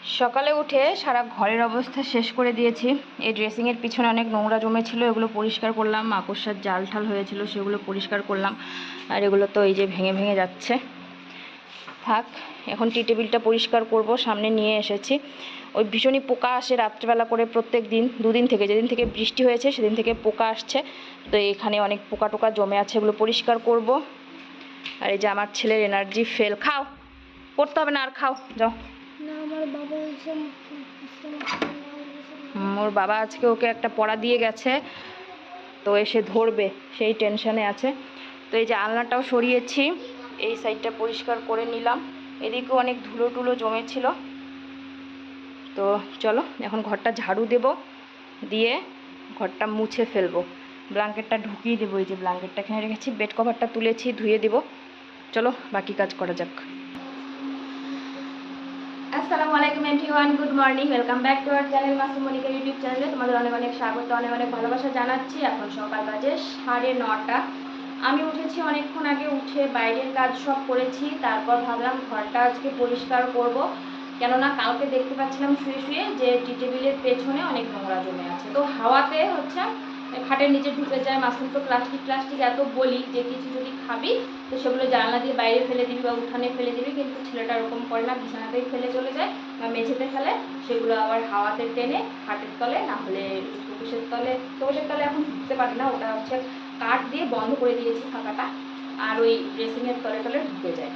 সকালে উঠে সারা ঘরের অবস্থা শেষ করে দিয়েছি। এই ড্রেসিংয়ের পিছনে অনেক নোংরা জমেছিল, এগুলো পরিষ্কার করলাম। মাকড়সার জাল ঠাল হয়েছিল, সেগুলো পরিষ্কার করলাম। আর এগুলো তো এই যে ভেঙে ভেঙে যাচ্ছে। থাক, এখন টি টেবিলটা পরিষ্কার করব। সামনে নিয়ে এসেছি, ওই ভীষণই পোকা আসে রাত্রেবেলা করে প্রত্যেক দিন। দুদিন থেকে, যেদিন থেকে বৃষ্টি হয়েছে সেদিন থেকে পোকা আসছে। তো এখানে অনেক পোকা টোকা জমে আছে, এগুলো পরিষ্কার করব। আর এই যে আমার ছেলের এনার্জি ফেল। খাও, পড়তে হবে না আর, খাও যাও। ওর বাবা আজকে ওকে একটা পড়া দিয়ে গেছে, তো এসে ধরবে সেই টেনশনে আছে। তো এই যে আলনাটাও সরিয়েছি, এই সাইডটা পরিষ্কার করে নিলাম। এদিকেও অনেক ধুলো টুলো জমেছিল। তো চলো এখন ঘরটা ঝাড়ু দেব, দিয়ে ঘরটা মুছে ফেলবো। ব্ল্যাঙ্কেটটা ঢুকিয়ে দেবো। এই যে ব্ল্যাঙ্কেটটা এখানে রেখেছি, বেড কভারটা তুলেছি, ধুয়ে দেবো। চলো বাকি কাজ করা যাক। আসসালামু আলাইকুম everyone, good morning, welcome back to our channel Masum Monika YouTube চ্যানেলে। তোমাদের অনেক অনেক স্বাগত, অনেক অনেক ভালোবাসা জানাচ্ছি। এখন সকাল বাজে 9:30। আমি উঠেছি অনেকক্ষণ আগে, উঠে বাইরের কাজ সব করেছি। তারপর ভাবলাম ঘরটা আজকে পরিষ্কার করব, কেননা কালকে দেখতে পাচ্ছিলাম শুয়ে শুয়ে যে টি টেবিলের পেছনে অনেক নোংরা জমে আছে। তো হাওয়াতে হচ্ছে খাটের নিচে ঢুকে যায়। মাসুম তো প্লাস্টিক এত বলি যে কিছু যদি খাবি তো সেগুলো জানলা দিয়ে বাইরে ফেলে দিবি বা উঠানে ফেলে দিবি, কিন্তু ছেলেটা এরকম করে না, বিছানাতেই ফেলে চলে যায় বা মেঝেতে ফেলে। সেগুলো আবার হাওয়াতে টেনে খাটের তলে, না হলে শোকেসের তলে এখন ঢুকতে পারে না, ওটা হচ্ছে কাঠ দিয়ে বন্ধ করে দিয়েছি ফাঁকাটা, আর ওই ড্রেসিংয়ের তলে ঢুকে যায়।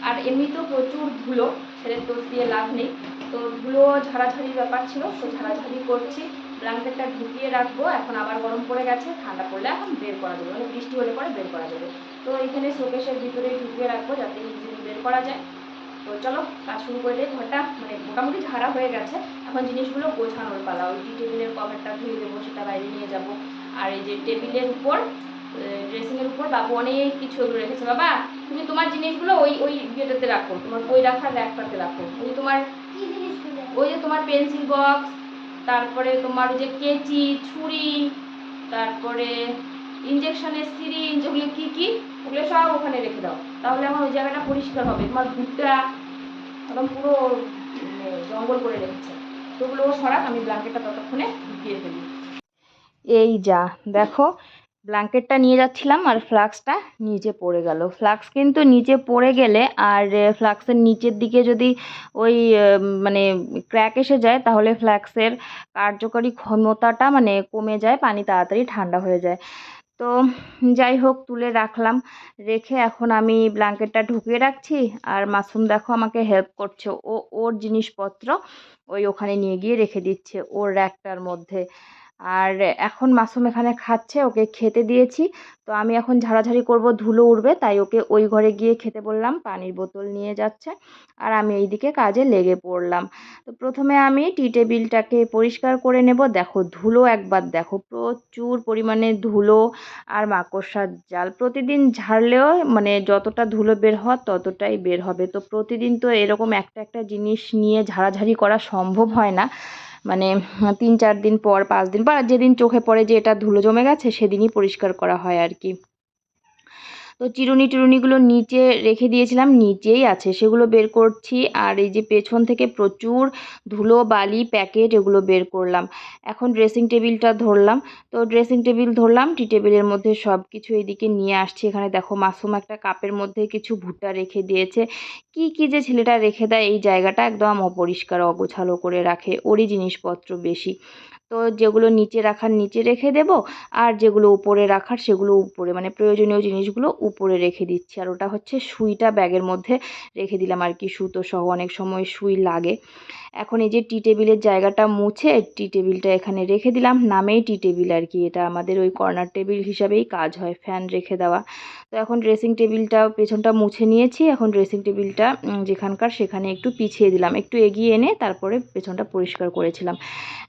আর এমনিতেও প্রচুর ধুলো, ছেলের দোষ দিয়ে লাভ নেই। তো ধুলো ঝাড়াঝাড়ির ব্যাপার ছিল, তো ঝাড়াঝাড়ি করছি। ব্ল্যাঙ্কেটটা ঢুকিয়ে রাখবো, এখন আবার গরম পড়ে গেছে, ঠান্ডা পড়লে এখন বের করা যাবে, মানে বৃষ্টি হলে পরে বের করা যাবে। তো এইখানে শোকেসের ভিতরে ঢুকিয়ে রাখবো যাতে ইজিলি বের করা যায়। তো চলো কাজ শুরু করে দিই। ঘরটা মানে মোটামুটি ঝাড়া হয়ে গেছে, এখন জিনিসগুলো গোছানোর পালা। ওই টেবিলের কভারটা ধুয়ে দেবো, সেটা বাইরে নিয়ে যাব। আর এই যে টেবিলের উপর, ড্রেসিংয়ের উপর বাবু অনেক কিছু এগুলো রেখেছে। বাবা তুমি তোমার জিনিসগুলো ওই ওই ইয়েটাতে রাখো, তোমার বই রাখার র্যাকটাতে রাখো। ওই যে তোমার ওই যে তোমার পেন্সিল বক্স, তারপরে তোমার যে কেচি, ছুরি, তারপরে ইঞ্জেকশনের সিরিঞ্জ, ওগুলো কী কী ওগুলো সব ওখানে রেখে দাও, তাহলে আমার ওই জায়গাটা পরিষ্কার হবে। তোমার ভুট্টা একদম পুরো জঙ্গল করে রেখেছে। তো ওগুলো সরাক, আমি ব্ল্যাঙ্কেটটা ততক্ষণে ঢুকিয়ে ফেলি। এই যা দেখো, ব্ল্যাঙ্কেটটা নিয়ে যাচ্ছিলাম আর ফ্লাক্সটা নিচে পড়ে গেল। ফ্লাক্স কিন্তু নিচে পড়ে গেলে আর ফ্লাক্সের নিচের দিকে যদি ওই মানে ক্র্যাক এসে যায়, তাহলে ফ্লাক্সের কার্যকরী ক্ষমতাটা মানে কমে যায়, পানি তাড়াতাড়ি ঠান্ডা হয়ে যায়। তো যাই হোক, তুলে রাখলাম। রেখে এখন আমি ব্ল্যাঙ্কেটটা ঢুকিয়ে রাখছি, আর মাসুম দেখো আমাকে হেল্প করছে। ওর জিনিসপত্র ওখানে নিয়ে গিয়ে রেখে দিচ্ছে ওর র্যাকটার মধ্যে। আর এখন মাসুম এখানে খাচ্ছে, ওকে খেতে দিয়েছি। তো আমি এখন ঝাড়াঝাড়ি করব, ধুলো উঠবে, তাই ওকে ওই ঘরে গিয়ে খেতে বললাম। পানির বোতল নিয়ে যাচ্ছে, আর আমি এইদিকে কাজে লেগে পড়লাম। তো প্রথমে আমি টি টেবিলটাকে পরিষ্কার করে নেব। দেখো ধুলো একবার দেখো, প্রচুর পরিমাণে ধুলো আর মাকড়সার জাল। প্রতিদিন ঝাড়লেও মানে যতটা ধুলো বের হওয়ার ততটাই বের হবে। তো প্রতিদিন তো এরকম একটা একটা জিনিস নিয়ে ঝাড়াঝাড়ি করা সম্ভব হয় না। মানে 3-4 দিন পর, 5 দিন পর, যেদিন চোখে পড়ে যে এটা ধুলো জমে গেছে সেদিনই পরিষ্কার করা হয় আর কি। তো চিরুনি টিরুনিগুলো নিচে রেখে দিয়েছিলাম, নিচেই আছে, সেগুলো বের করছি। আর এই যে পেছন থেকে প্রচুর ধুলো বালি প্যাকেট, এগুলো বের করলাম। এখন ড্রেসিং টেবিলটা ধরলাম। তো ড্রেসিং টেবিল ধরলাম, টি টেবিলের মধ্যে সব কিছু এইদিকে নিয়ে আসছি। এখানে দেখো মাসুম একটা কাপের মধ্যে কিছু ভুট্টা রেখে দিয়েছে। কি কি যে ছেলেটা রেখে দেয়, এই জায়গাটা একদম অপরিষ্কার অগোছালো করে রাখে, ওরই জিনিসপত্র বেশি। তো যেগুলো নিচে রাখার নিচে রেখে দেব, আর যেগুলো উপরে রাখার সেগুলো উপরে, মানে প্রয়োজনীয় জিনিসগুলো উপরে রেখে দিচ্ছি। আর ওটা হচ্ছে সুইটা ব্যাগের মধ্যে রেখে দিলাম আর কি, সুতো সহ, অনেক সময় সুই লাগে। এখন এই যে টি টেবিলের জায়গাটা মুছে টি টেবিলটা এখানে রেখে দিলাম। নামেই টি টেবিল আর কি, এটা আমাদের ওই কর্নার টেবিল হিসাবেই কাজ হয়, ফ্যান রেখে দেওয়া। তো এখন ড্রেসিং টেবিলটা পেছনটা মুছে নিয়েছি। এখন ড্রেসিং টেবিলটা যেখানকার সেখানে একটু পিছিয়ে দিলাম, একটু এগিয়ে এনে তারপরে পেছনটা পরিষ্কার করেছিলাম।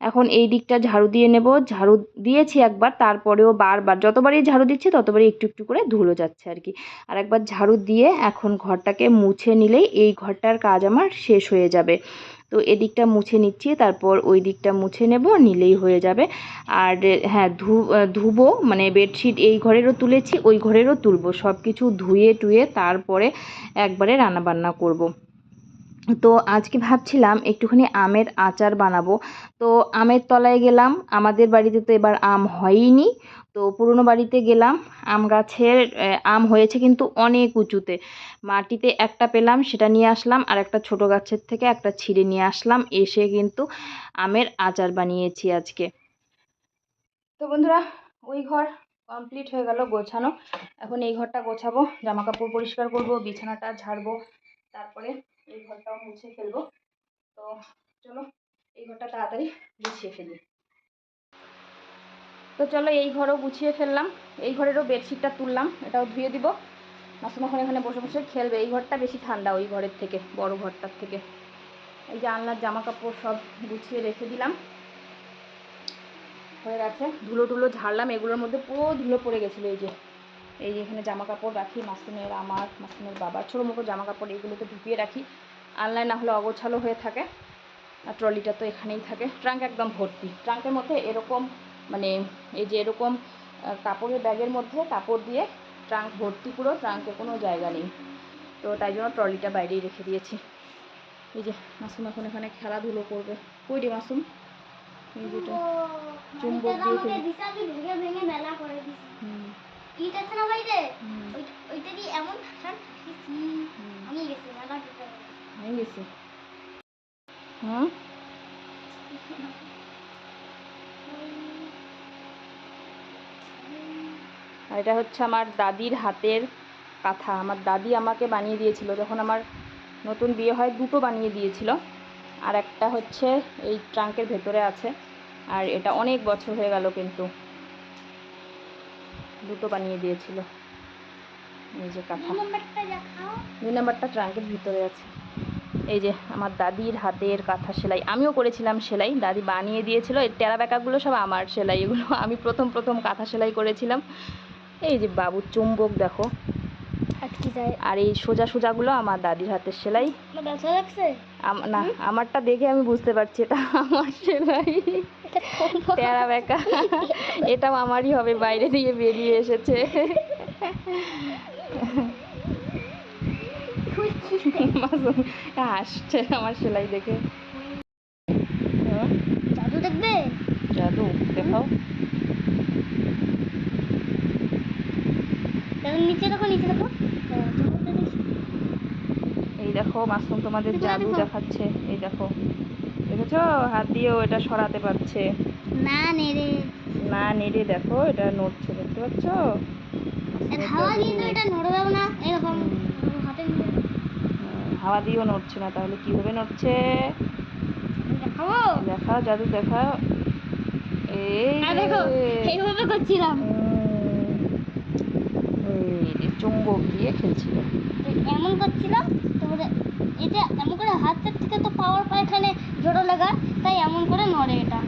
এখন এই দিকটা ঝাড়ু দিয়ে নেব। ঝাড়ু দিয়েছি একবার, তারপরেও বারবার যতবারই ঝাড়ু দিচ্ছি ততবারই একটু একটু করে ধুলো যাচ্ছে আর কি। আর একবার ঝাড়ু দিয়ে এখন ঘরটাকে মুছে নিলেই এই ঘরটার কাজ আমার শেষ হয়ে যাবে। তো এদিকটা মুছে নিচ্ছি, তারপর ওই দিকটা মুছে নেব, নিলেই হয়ে যাবে। আর হ্যাঁ, ধুবো, মানে বেডশিট এই ঘরেরও তুলেছি, ওই ঘরেরও তুলবো, সব কিছু ধুয়ে টুয়ে তারপরে একবারে রান্নাবান্না করব। তো আজকে ভাবছিলাম একটুখানি আমের আচার বানাবো। তো আমের তলায় গেলাম, আমাদের বাড়িতে তো এবার আম হয়ইনি। তো পুরনো বাড়িতে গেলাম, আম গাছের আম হয়েছে কিন্তু অনেক উঁচুতে। মাটিতে একটা পেলাম, সেটা নিয়ে আসলাম, আর একটা ছোট গাছের থেকে একটা ছিঁড়ে নিয়ে আসলাম, এসে কিন্তু আমের আচার বানিয়েছি আজকে। তো বন্ধুরা, ওই ঘর কমপ্লিট হয়ে গেল গোছানো। এখন এই ঘরটা গোছাবো, জামা কাপড় পরিষ্কার করব, বিছানাটা ঝাড়বো, তারপরে এই ঘরটাও মুছে ফেলবো। তো চলো এই ঘরটা তাড়াতাড়ি গুছিয়ে ফেলি। তো চলো এই ঘরও গুছিয়ে ফেললাম, এই ঘরেরও বেডশিটটা তুললাম, এটাও ধুয়ে দিব। মাসুম এখন এখানে বসে বসে খেলবে। এই ঘরটা বেশি ঠান্ডা ওই ঘরের থেকে, বড় ঘরটার থেকে। এই যে আলনার জামা কাপড় সব গুছিয়ে রেখে দিলাম, হয়ে গেছে। ধুলো টুলো ঝাড়লাম, এগুলোর মধ্যে পুরো ধুলো পড়ে গেছিলো। এই যে এখানে জামা কাপড় রাখি, মাসুমের, আমার, মাসুমের বাবা, ছোটো মোটো জামা কাপড় এগুলোকে ঢুকিয়ে রাখি। আলনায় না হলে অগোছালো হয়ে থাকে। আর ট্রলিটা তো এখানেই থাকে। ট্রাঙ্ক একদম ভর্তি, ট্রাঙ্কের মধ্যে এরকম মানে এই যে এরকম কাপড়ের ব্যাগের মধ্যে কাপড় দিয়ে ট্রাঙ্ক ভর্তি, পুরো ট্রাঙ্কে কোনো জায়গা নেই। তো তাই জন্য ট্রলিটা বাইরেই রেখে দিয়েছি। এই যে মাসুম এখন এখানে খেলাধুলো করবে। কই রে মাসুম? এই যেটা চুম্বক দিয়ে হুম। আর এটা হচ্ছে আমার দাদির হাতের কাঁথা। আমার দাদি আমাকে বানিয়ে দিয়েছিল যখন আমার নতুন বিয়ে হয়, দুটো বানিয়ে দিয়েছিল। আর একটা হচ্ছে এই ট্রাঙ্কের ভেতরে আছে। আর এটা অনেক বছর হয়ে গেল, কিন্তু দুটো বানিয়ে দিয়েছিল। এই যে কাঁথা, 2 নম্বরটা ট্রাঙ্কের ভিতরে আছে। এই যে আমার দাদির হাতের কাঁথা সেলাই, আমিও করেছিলাম সেলাই, দাদি বানিয়ে দিয়েছিল। এই টেরা ব্যাকাগুলো সব আমার সেলাই, এগুলো আমি প্রথম কাঁথা সেলাই করেছিলাম। এই যে বাবুর চুম্বক দেখো আটকে যায়, আর এই সোজা সোজাগুলো আমার দাদির হাতের সেলাই। ব্যথা লাগছে না, আমারটা দেখে আমি বুঝতে পারছি এটা আমার সেলাই। টেরা ব্যাকা এটাও আমারই হবে, বাইরে দিয়ে বেরিয়ে এসেছে। হাসছে আমার সেলাই দেখে। জাদু দেখবে? জাদু দেখাও। নিচে দেখো, নিচে দেখো। এই দেখো মাসুম তোমাদের জাদু দেখাচ্ছে। এই দেখো, দেখেছো? হাত দিয়েও এটা সরাতে পারছে না। নেড়ে না, নেড়ে দেখো এটা নড়ছে, দেখতে পাচ্ছ? হাওয়া দিয়ে তো এটা নড়বে না, এরকম হাতে নিয়ে হাওয়া দিয়েও নড়ছে না, তাহলে কিভাবে নড়ছে? দেখাও, দেখাও জাদু দেখাও। এই দেখো এইভাবে করছিলাম, এই চুম্বক দিয়ে খেলছিল, এমন করছিলাম। তারপরে এটা এমন করে হাতের থেকে তো পাওয়ার পায়, এখানে জোড়া লাগা, তাই এমন করে নড়ে এটা।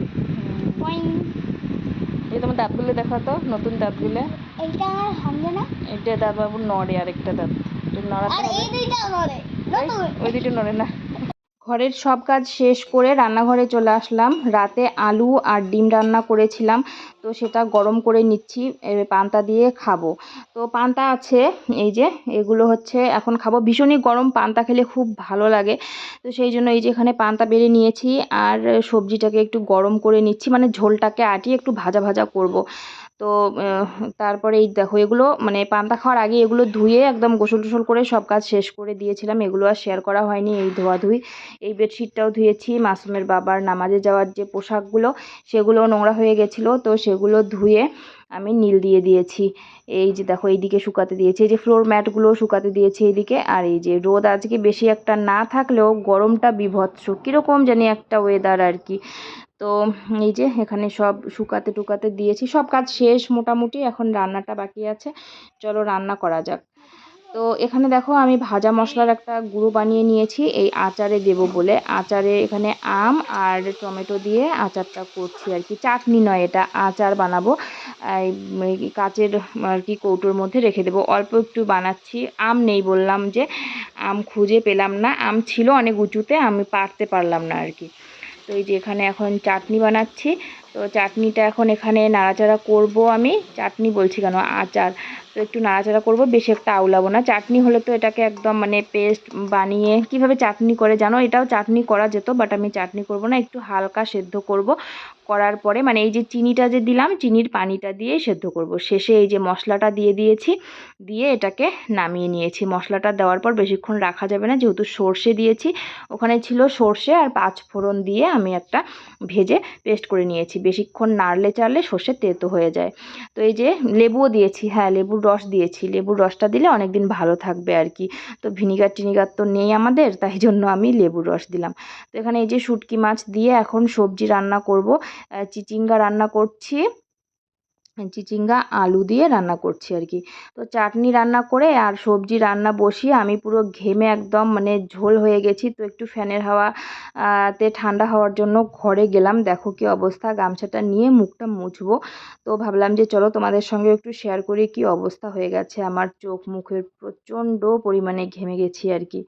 এই তোমার দাঁতগুলো দেখাও তো, নতুন দাঁতগুলো। এইটা আমার ভাঙবে না, এটা দাঁত বাবু নড়ে, আরেকটা দাঁত নড়াতে হবে। এই দুইটা নড়ে, ওই দুটো নড়ে না। ঘরের সব কাজ শেষ করে রান্নাঘরে চলে আসলাম। রাতে আলু আর ডিম রান্না করেছিলাম, তো সেটা গরম করে নিচ্ছি, পান্তা দিয়ে খাবো। তো পান্তা আছে, এই যে এগুলো হচ্ছে এখন খাবো। ভীষণই গরম, পান্তা খেলে খুব ভালো লাগে। তো সেই জন্য এই যে এখানে পান্তা বেড়ে নিয়েছি, আর সবজিটাকে একটু গরম করে নিচ্ছি, মানে ঝোলটাকে আটিয়ে একটু ভাজা ভাজা করব। তো তারপরে এই দেখো এগুলো মানে পান্তা খাওয়ার আগে এগুলো ধুয়ে একদম গোসল টোসল করে সব কাজ শেষ করে দিয়েছিলাম, এগুলো আর শেয়ার করা হয়নি। এই ধোয়াধুয়ি, এই বেডশিটটাও ধুয়েছি। মাসুমের বাবার নামাজে যাওয়ার যে পোশাকগুলো সেগুলো নোংরা হয়ে গেছিলো, তো সেগুলো ধুয়ে আমি নীল দিয়ে দিয়েছি। এই যে দেখো এইদিকে শুকাতে দিয়েছি, এই যে ফ্লোর ম্যাটগুলো শুকাতে দিয়েছি এইদিকে। আর এই যে রোদ আজকে বেশি একটা না থাকলেও গরমটা বীভৎস, কীরকম জানি একটা ওয়েদার আর কি। তো এই যে এখানে সব শুকাতে টুকাতে দিয়েছি, সব কাজ শেষ মোটামুটি, এখন রান্নাটা বাকি আছে। চলো রান্না করা যাক। তো এখানে দেখো আমি ভাজা মশলার একটা গুঁড়ো বানিয়ে নিয়েছি, এই আচারে দেব বলে। আচারে এখানে আম আর টমেটো দিয়ে আচারটা করছি আর কি, চাটনি নয়, এটা আচার বানাবো। এই কাচের আর কি কৌটোর মধ্যে রেখে দেবো, অল্প একটু বানাচ্ছি। আম নেই, বললাম যে আম খুঁজে পেলাম না, আম ছিল অনেক উঁচুতে, আমি পারতে পারলাম না আর কি। তো এই যে এখানে এখন চাটনি বানাচ্ছি। তো চাটনিটা এখন এখানে নাড়াচাড়া করব, আমি চাটনি বলছি কেন, আচার। তো একটু নাড়াচাড়া করব, বেশি একটা আউলাবো না। চাটনি হলে তো এটাকে একদম মানে পেস্ট বানিয়ে কিভাবে চাটনি করে জানো, এটাও চাটনি করা যেত, বাট আমি চাটনি করব না, একটু হালকা সেদ্ধ করব। করার পরে মানে এই যে চিনিটা যে দিলাম, চিনির পানিটা দিয়ে সেদ্ধ করব। শেষে এই যে মশলাটা দিয়ে দিয়েছি, দিয়ে এটাকে নামিয়ে নিয়েছি। মশলাটা দেওয়ার পর বেশিক্ষণ রাখা যাবে না, যেহেতু সর্ষে দিয়েছি। ওখানে ছিল সর্ষে আর 5 ফোড়ন দিয়ে আমি একটা ভেজে পেস্ট করে নিয়েছি। বেশিক্ষণ নাড়লে চাড়লে সর্ষে তেতো হয়ে যায়। তো এই যে লেবুও দিয়েছি, হ্যাঁ লেবুর রস দিয়েছি, লেবুর রসটা দিলে অনেক দিন ভালো থাকবে আর কি। তো ভিনিগার টিনিগার তো নেই আমাদের, তাই জন্য আমি লেবুর রস দিলাম। তো এখানে এই যে শুটকি মাছ দিয়ে এখন সবজি রান্না করব। চিচিঙ্গা রান্না করছি, চিচিঙ্গা আলু দিয়ে রান্না করছি আর কি। তো চাটনি রান্না করে আর সবজি রান্না বসিয়ে আমি পুরো ঘেমে একদম মানে ঝোল হয়ে গেছি। তো একটু ফ্যানের হাওয়া তে ঠান্ডা হওয়ার জন্য ঘরে গেলাম। দেখো কি অবস্থা, গামছাটা নিয়ে মুখটা মুছবো। তো ভাবলাম যে চলো তোমাদের সঙ্গে একটু শেয়ার করি কি অবস্থা হয়ে গেছে আমার, চোখ মুখের প্রচণ্ড পরিমাণে ঘেমে গেছি আর কি।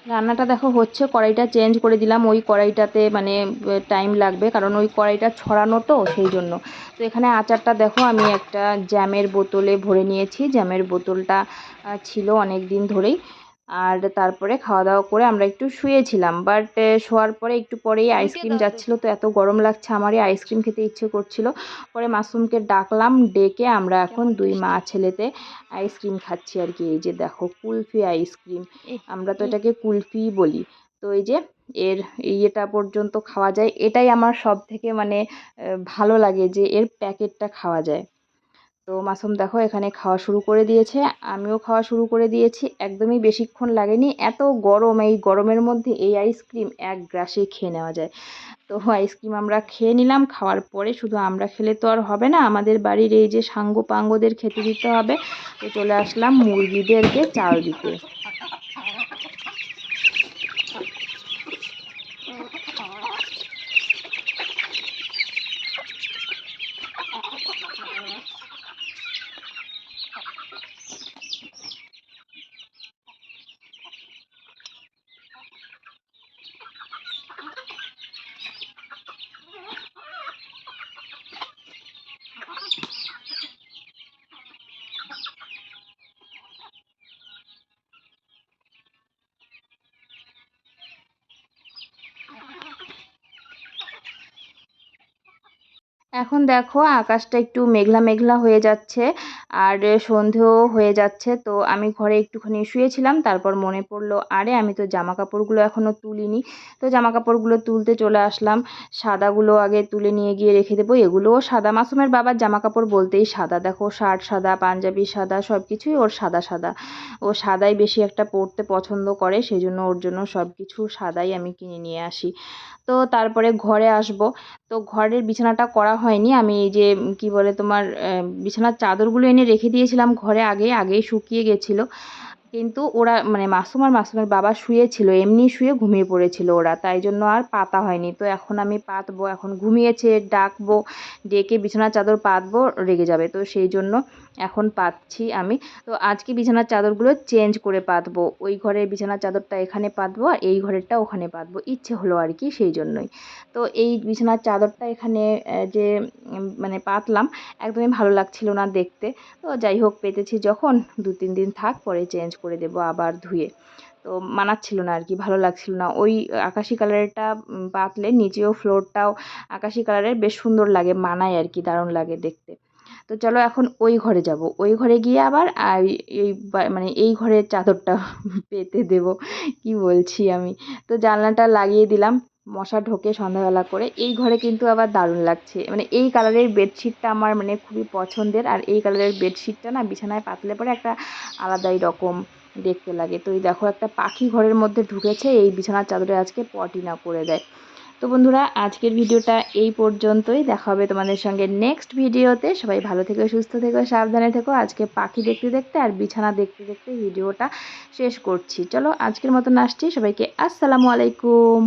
রান্নাটা দেখো হচ্ছে, কড়াইটা চেঞ্জ করে দিলাম। ওই কড়াইটাতে মানে টাইম লাগবে, কারণ ওই কড়াইটা ছড়ানো তো সেই জন্য। তো এখানে আচারটা দেখো আমি একটা জ্যামের বোতলে ভরে নিয়েছি। জ্যামের বোতলটা ছিল অনেক দিন ধরেই। আর তারপরে খাওয়া দাওয়া করে আমরা একটু শুয়েছিলাম, বাট শোয়ার পরে একটু পরেই আইসক্রিম যাচ্ছিলো, তো এত গরম লাগছে আমারই আইসক্রিম খেতে ইচ্ছে করছিল। পরে মাসুমকে ডাকলাম, ডেকে আমরা এখন 2 মা ছেলেতে আইসক্রিম খাচ্ছি আর কি। এই যে দেখো কুলফি আইসক্রিম, আমরা তো এটাকে কুলফিই বলি। তো এই যে এর ইয়েটা পর্যন্ত খাওয়া যায়, এটাই আমার সব থেকে মানে ভালো লাগে যে এর প্যাকেটটা খাওয়া যায়। তো মাসুম দেখো এখানে খাওয়া শুরু করে দিয়েছে, আমিও খাওয়া শুরু করে দিয়েছি। একদমই বেশিক্ষণ লাগেনি, এত গরম, এই গরমের মধ্যে এই আইসক্রিম এক গ্রাসে খেয়ে নেওয়া যায়। তো আইসক্রিম আমরা খেয়ে নিলাম। খাওয়ার পরে শুধু আমরা খেলে তো আর হবে না, আমাদের বাড়ির এই যে সাঙ্গ পাঙ্গদের খেতে দিতে হবে। তো চলে আসলাম মুরগিদেরকে চাল দিতে। এখন দেখো আকাশটা একটু মেঘলা মেঘলা হয়ে যাচ্ছে, আর সন্ধেও হয়ে যাচ্ছে। তো আমি ঘরে একটুখানি শুয়েছিলাম, তারপর মনে পড়লো আরে আমি তো জামা কাপড়গুলো এখনও তুলিনি। তো জামা কাপড়গুলো তুলতে চলে আসলাম। সাদাগুলো আগে তুলে নিয়ে গিয়ে রেখে দেবো, এগুলোও সাদা। মাসুমের বাবার জামা কাপড় বলতেই সাদা, দেখো শার্ট সাদা, পাঞ্জাবি সাদা, সব কিছুই ওর সাদা সাদা। ও সাদাই বেশি একটা পরতে পছন্দ করে, সেই জন্য ওর জন্য সব কিছু সাদাই আমি কিনে নিয়ে আসি। তো তারপরে ঘরে আসব। তো ঘরের বিছানাটা করা হয়নি, আমি এই যে কি বলে তোমার বিছানার চাদরগুলো এনে রেখে দিয়েছিলাম ঘরে, আগেই শুকিয়ে গেছিলো। কিন্তু ওরা মানে মাসুম আর মাসুমের বাবা শুয়েছিল, এমনি শুয়ে ঘুমিয়ে পড়েছিল ওরা, তাই জন্য আর পাতা হয়নি। তো এখন আমি পাতবো, এখন ঘুমিয়েছে, ডাকবো, ডেকে বিছানার চাদর পাতবো, রেগে যাবে, তো সেই জন্য এখন পাতছি আমি। তো আজকে বিছানার চাদরগুলো চেঞ্জ করে পাতবো, ওই ঘরের বিছানার চাদরটা এখানে পাতবো আর এই ঘরেরটা ওখানে পাতবো, ইচ্ছে হলো আর কি, সেই জন্যই। তো এই বিছানার চাদরটা এখানে যে মানে পাতলাম, একদমই ভালো লাগছিল না দেখতে। তো যাই হোক, পেতেছি যখন 2-3 দিন থাক, পরে চেঞ্জ করে দেবো আবার ধুয়ে। তো মানাচ্ছিল না আর কি, ভালো লাগছিল না। ওই আকাশি কালারেরটা পাতলে নিচেও ফ্লোরটাও আকাশি কালারের, বেশ সুন্দর লাগে, মানায় আর কি, দারুণ লাগে দেখতে। তো চলো এখন ওই ঘরে যাব, ওই ঘরে গিয়ে আবার এই মানে এই ঘরের চাদরটা পেতে দেব, কি বলছি আমি। তো জানলাটা লাগিয়ে দিলাম, মশা ঢোকে সন্ধ্যাবেলা করে। এই ঘরে কিন্তু আবার দারুণ লাগছে, মানে এই কালারের বেডশিটটা আমার মানে খুবই পছন্দের। আর এই কালারের বেডশিটটা না বিছানায় পাতলে পরে একটা আলাদাই রকম দেখতে লাগে। তো এই দেখো একটা পাখি ঘরের মধ্যে ঢুকেছে, এই বিছানার চাদরে আজকে পটি না করে দেয়। তো বন্ধুরা আজকের ভিডিওটা এই পর্যন্তই, দেখা হবে তোমাদের সঙ্গে নেক্সট ভিডিওতে। সবাই ভালো থেকো, সুস্থ থেকো, সাবধানে থেকো। আজকে পাখি দেখতে দেখতে আর বিছানা দেখতে দেখতে ভিডিওটা শেষ করছি। চলো আজকের মতন আসছি, সবাইকে আসসালামু আলাইকুম।